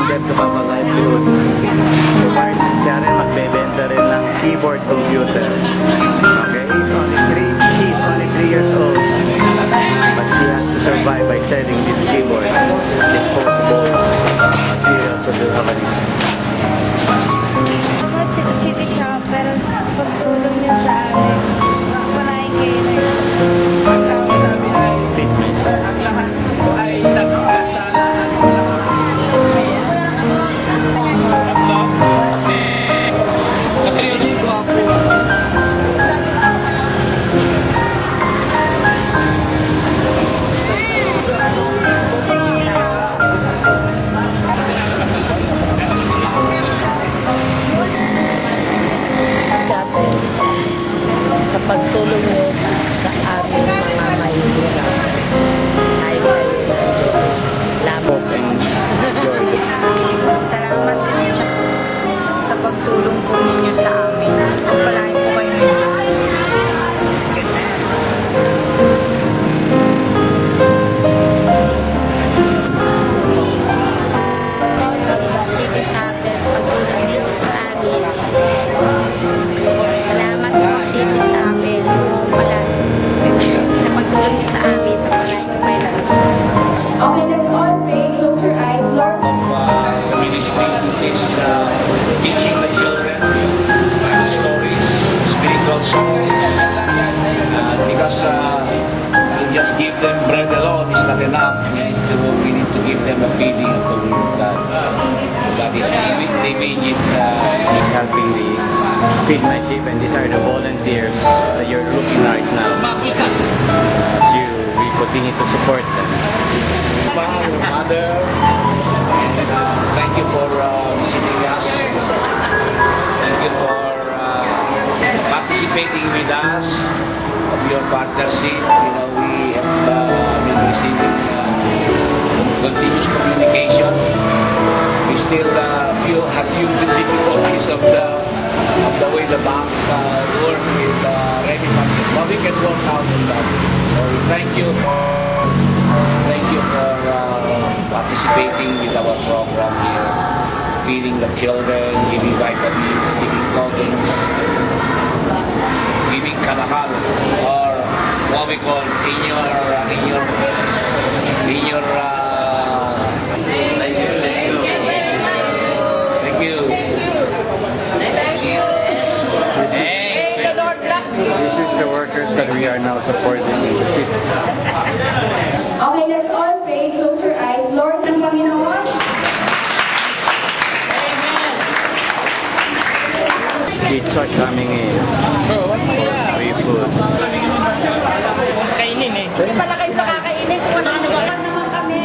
them to have a livelihood. So siya rin magbebenta rin ng keyboard computer. Okay, she's only 3 years old. But she has to survive by selling this keyboard. Disposable materials to do have a City Shop, pero pagtulong niya sa amin, walain kayo na yun. Ang tawag sabi ay ang lahat ay nagkasalanan. Kasi yun ko ako. Sa pagtulong niyo sa aming mga mahihirap. Ay kayo ng Diyos. Salamat. Salamat sa inyo sa pagtulong po ninyo sa amin. Pagpalain po kayo ng Diyos. City Shoppers, pagtulong ninyo sa amin. Salamat po, City Shoppers. Sa pagtulong niyo sa amin, pagpalain po kayo ng Diyos. Okay, let's all pray. Close your eyes. Lord, The ministry which is teaching the children Bible stories, spiritual songs, because to just give them bread alone is not enough. We need to give them a feeding of the Word of God. That is, they made it helping the Feed My Sheep, and these are the volunteers you're looking right now. We continue to support them. your mother, and thank you for visiting us. Thank you for participating with us of your partnership. You know, we have been receiving continuous communication. We still have few difficulties of the way the bank work with ready funds, but we can work out on that. So we thank you for participating with our program here, feeding the children, giving vitamins, giving clothing, giving kanakal, or what we call in your thank you. May the Lord bless you. This is the workers that we are now supporting in the city. okay, let's all pray. Close your eyes. Lord, ng Panginoon. Kids are coming in. Free food. Kainin eh. Hindi pala kayo nakakainin kung wala naman kami.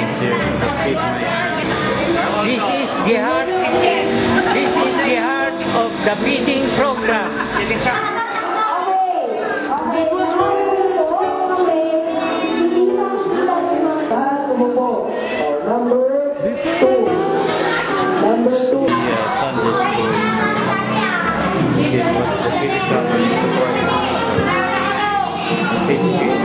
It's here. Feed My Sheep. This is the heart. This is the heart of the feeding program. Yeah, Sunday school. This is what the city government is supporting. Teach kids.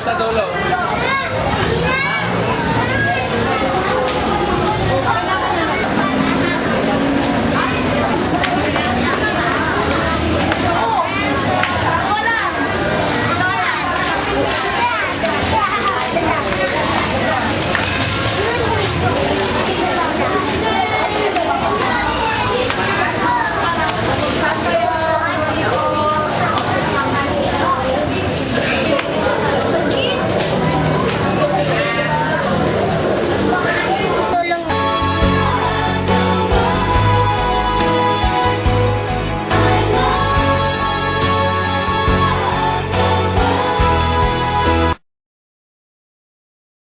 sa dulo.